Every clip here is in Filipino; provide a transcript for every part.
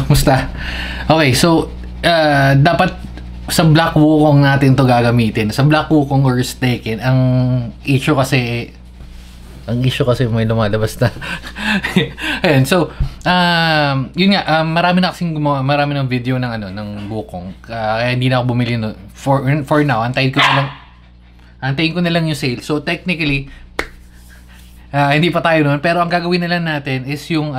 musta? Okay, so dapat sa Black Wukong natin to gagamitin. Sa Black Wukong or Tekken, ang issue kasi may lumalabas na. Ayan, so yun nga, marami na kasing gumawa, marami ng video ng ng Wukong. Kaya hindi na ako bumili for now. Antayin ko na lang yung sale. So technically hindi pa tayo noon, pero ang gagawin na lang natin is yung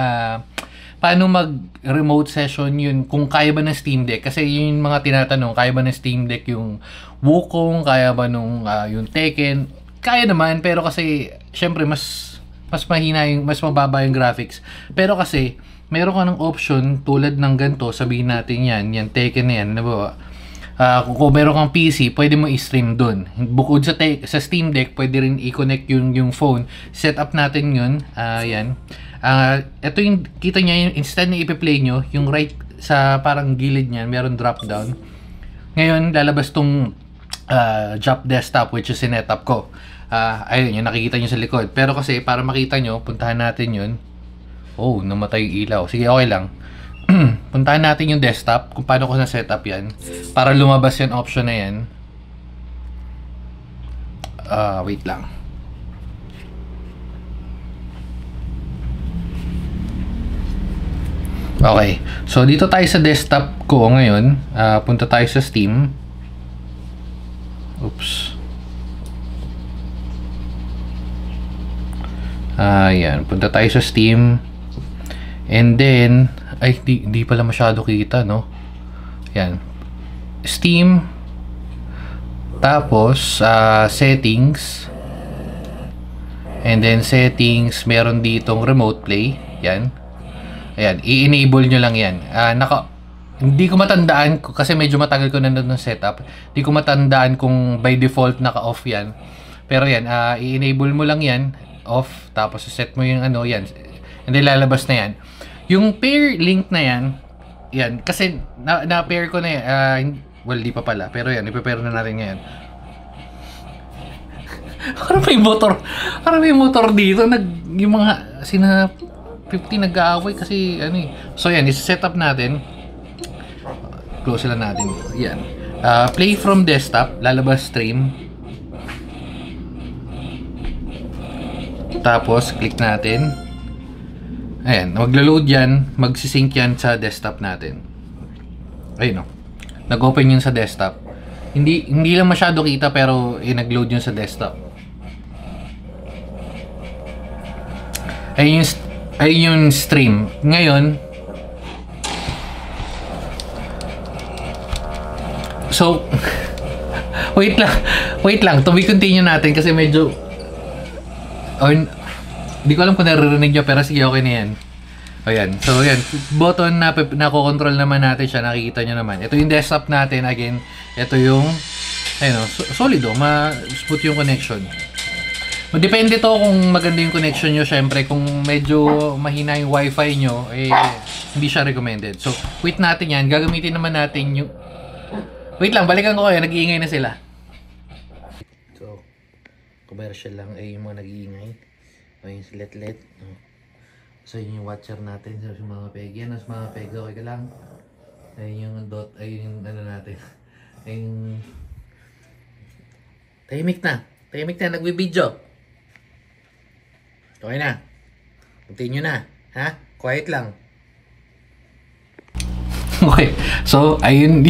paano mag-remote session yun, kung kaya ba ng Steam Deck. Kasi yun yung mga tinatanong, kaya ba ng Steam Deck yung Wukong, kaya ba nung yung Tekken. Kaya naman, pero kasi syempre mas mahina mas mababa yung graphics. Pero kasi meron ka ng option tulad ng ganito, sabihin natin yan Tekken na yan, diba? Kung meron kang PC, pwede mo i-stream dun. Bukod sa Steam Deck, pwede rin i-connect yung phone. Set up natin yun. Yan. Ito yung, kita nyo, instead na i-play nyo, yung right sa parang gilid niyan, meron drop down. Ngayon, lalabas tong drop desktop, which is sinet up ko. Ayun, yung nakikita nyo sa likod. Pero kasi, para makita nyo, puntahan natin yun. Oh, namatay yung ilaw. Sige, okay lang. Puntahan natin yung desktop, kung paano ko na setup yan para lumabas yung option na yan. Wait lang. Okay, so dito tayo sa desktop ko ngayon. Punta tayo sa Steam. Oops. Ayan, punta tayo sa Steam. And then ay, di pala masyado kita, no? Yan. Steam. Tapos, settings. And then, settings. Meron ditong remote play. Yan. Ayan. I-enable nyo lang yan. Hindi ko matandaan, kasi medyo matagal ko na ng setup. Hindi ko matandaan kung by default naka-off yan. Pero yan, i-enable mo lang yan. Off. Tapos, set mo yung yan. Hindi lalabas na yan. Yung pair link na yan, kasi na-pair ko na yan. Well, di pa pala. Pero yan, ipapair na natin ngayon. Parang may motor dito. Yung mga sina 50 nag-aaway kasi So yan, i-set up natin. Close lang natin. Yan. Play from desktop. Lalabas stream. Tapos, click natin. Ayan, maglo-load yan, magsisync yan sa desktop natin. Ayun o. Nag-open yun sa desktop. Hindi lang masyado kita pero nag-load yun sa desktop. Ayun yung stream. Ngayon, so, wait lang. To be continue natin kasi medyo hindi ko alam kung naririnig nyo, pero sige, okay na yan. Ayan. So, yan. Button na nako-control naman natin siya. Nakikita nyo naman. Ito yung desktop natin. Again, ito yung solid o. Ma-smooth yung connection. Depende to kung maganda yung connection nyo. Siyempre, kung medyo mahina yung wifi nyo, hindi siya recommended. So, quit natin yan. Gagamitin naman natin yung... Wait lang, balikan ko kayo. Nag-iingay na sila. So, commercial lang ay yung mga nag-iingay. Ayun si Letlet. So yun yung watcher natin sa mga peg. Yan as mga peg. Okay ka lang. Ayun yung dot. Ayun yung natin. Ayun. Tahimik na. Nagbibideo. Okay na. Continue na. Ha? Quiet lang. Okay. So ayun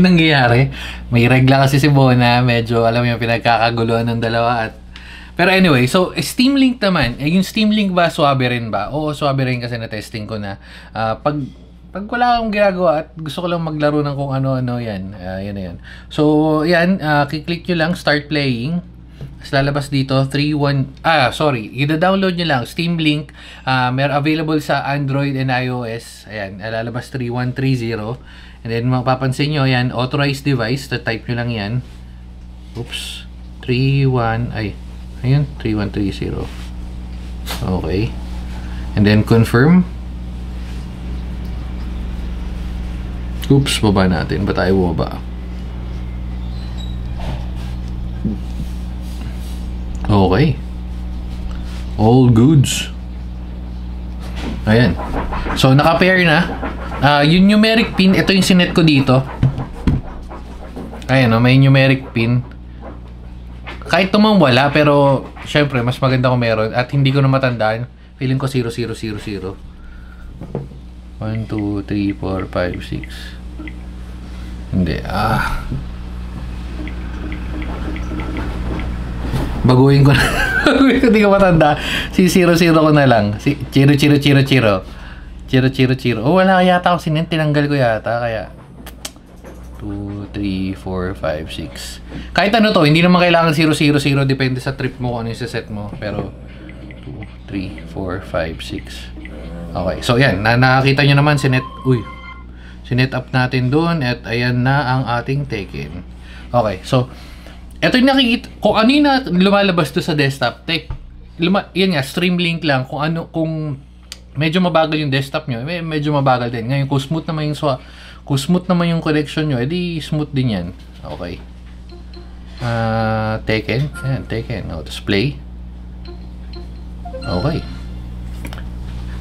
nangyayari. May regla kasi si Bona. Medyo alam mo yung pinagkakaguluhan ng dalawa at pero anyway, so Steam Link naman, yung Steam Link ba swabe rin ba? Oo, swabe rin kasi na-testing ko na. Pag wala akong ginagawa at gusto ko lang maglaro ng kung ano-ano yan. Yan na yan. So, yan, kiklik nyo lang, start playing. Tapos lalabas dito, i-download nyo lang, Steam Link. Available sa Android and iOS. Ayan, lalabas 3130. And then, mapapansin nyo, yan, authorized device. Type nyo lang yan. Oops. 3130. Okay. And then confirm. Oops, baba natin. Ba tayo bumaba? Okay. All goods. Ayan. So, naka-pair na. Yung numeric pin, ito yung sinet ko dito. Ayan, may numeric pin. Kahit tumang wala, pero syempre, mas maganda kung meron. At hindi ko na matandaan. Feeling ko 0000. 1, 2, 3, 4, 5, 6. Hindi, baguhin ko na. Baguhin ko, hindi ko matanda. Si 00 ko na lang. Si Chiro. Oh, wala yata ako sinet. Tinanggal ko yata. Kaya 2, 3, 4, 5, 6. Kahit ano to, hindi naman kailangan 000. Depende sa trip mo kung ano yung set mo. Pero 2, 3, 4, 5, 6. Okay, so yan. Nakakita nyo naman sinet. Sinet up natin doon. At ayan na ang ating Tekken. Okay, so ito yung nakikita. Kung ano yung lumalabas to sa desktop. Yan nga, stream link lang. Kung medyo mabagal yung desktop nyo, medyo mabagal din. Ngayon, kung smooth naman yung connection nyo, edi smooth din yan. Okay. Tekken. Ayan, Tekken. Display. Okay.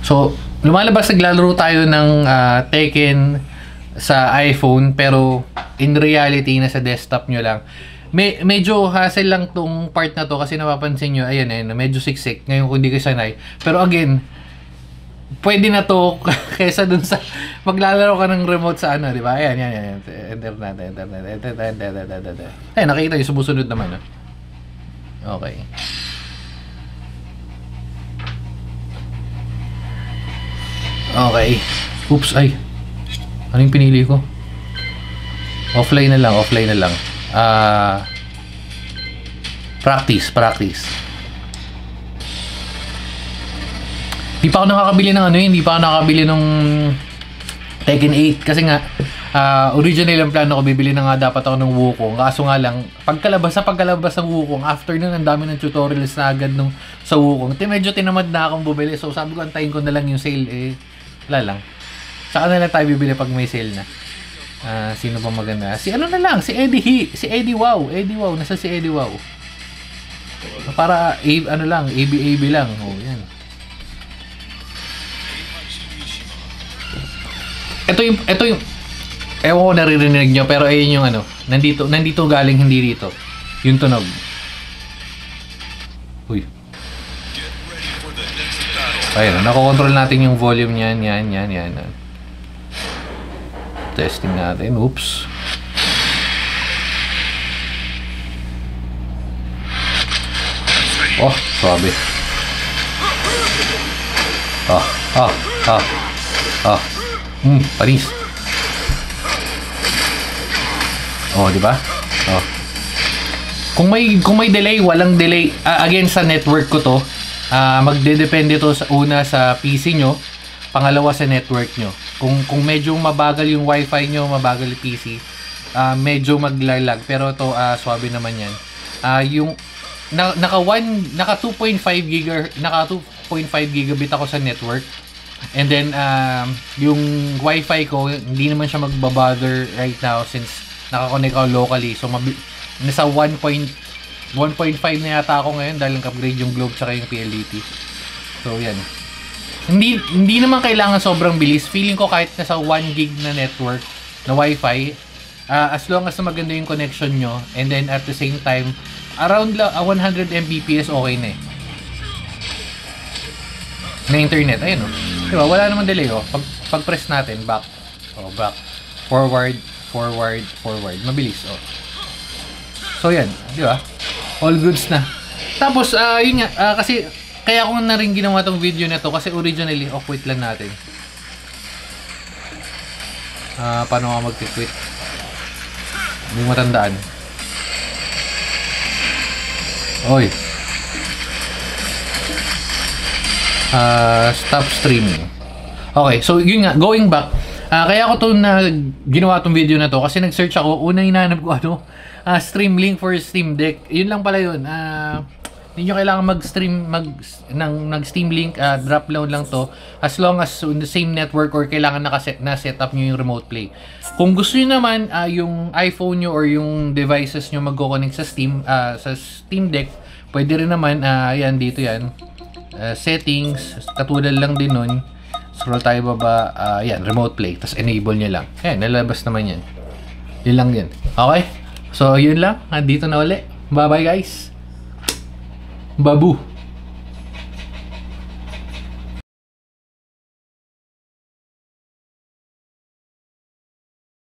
So, naglalaro tayo ng Tekken sa iPhone, pero in reality, nasa desktop nyo lang. Medyo hassle lang tong part na to kasi napapansin nyo, ayan, medyo siksik. Ngayon, kung hindi kayo sanay. Pero again, pwede na to kaysa dun sa maglalaro ka ng remote sa ano, di ba? Ayan. Enter natin. Ayan, nakita yung sumusunod naman. Okay. Okay. Oops, ay. Ano yung pinili ko? Offline na lang. Practice. Hindi pa ako nakakabili ng Tekken 8 kasi nga original ang plano ko, bibili na nga dapat ako ng Wukong. Kaso nga lang, pagkalabas ng Wukong, after nun ang dami ng tutorials na agad sa Wukong. Medyo tinamad na akong bumili. So sabi ko, antayin ko na lang yung sale. Wala lang. Saka na lang tayo bibili pag may sale na. Sino pa maganda? Si Eddie Wow. Nasa si Eddie Wow. Para AB lang. Oh, yan. Ito yung ewan ko naririnig nyo, pero ayun yung nandito galing, hindi dito. Yung tunog. Uy. Ayun, nakokontrol natin yung volume niyan, yan. Testing natin. Oops. Oh, sabi. Panis. Oh, di ba? Oh. Kung may delay, walang delay. Again, sa network ko to. Magdedepende to sa PC nyo. Pangalawa sa network nyo. Kung medyo mabagal yung wifi nyo, mabagal yung PC, medyo maglalag. Pero to swabe naman yan. Yung naka 2.5 gigabit ako sa network. And then yung wifi ko, hindi naman siya magbabother right now since nakakonect ako locally. So nasa 1.5 na yata ako ngayon dahil nag-upgrade yung Globe tsaka yung PLDT. So yan. Hindi naman kailangan sobrang bilis. Feeling ko kahit nasa 1 gig na network na wifi, as long as maganda yung connection nyo, and then at the same time around 100 Mbps, okay na na internet. Ayun diba? Wala namang delay pag press natin back, forward, mabilis so yan, diba? All goods na. Tapos yun nga, kasi kaya ako na rin ginawa tong video na to kasi originally, quit lang natin. Paano nga mag-quit? Hindi mo matandaan. Oy. Stop streaming. Okay, so yun nga, going back. Kaya ako ginawa tong video na to kasi nag-search ako. Unang hinahanap ko stream link for Steam Deck. Yun lang pala yun. Hindi nyo kailangan ng Steam link, drop down lang to as long as on the same network or kailangan na-set up nyo yung remote play. Kung gusto nyo naman yung iPhone nyo or yung devices nyo mag-connect sa Steam Deck, pwede rin naman, yan, dito yan. Settings, katulad lang din nun. Scroll tayo baba. Yan, remote play. Tapos enable nyo lang. Ayan, nalabas naman yan. Yun lang yun. Okay? So, yun lang. Andito na uli. Bye-bye, guys. Babu.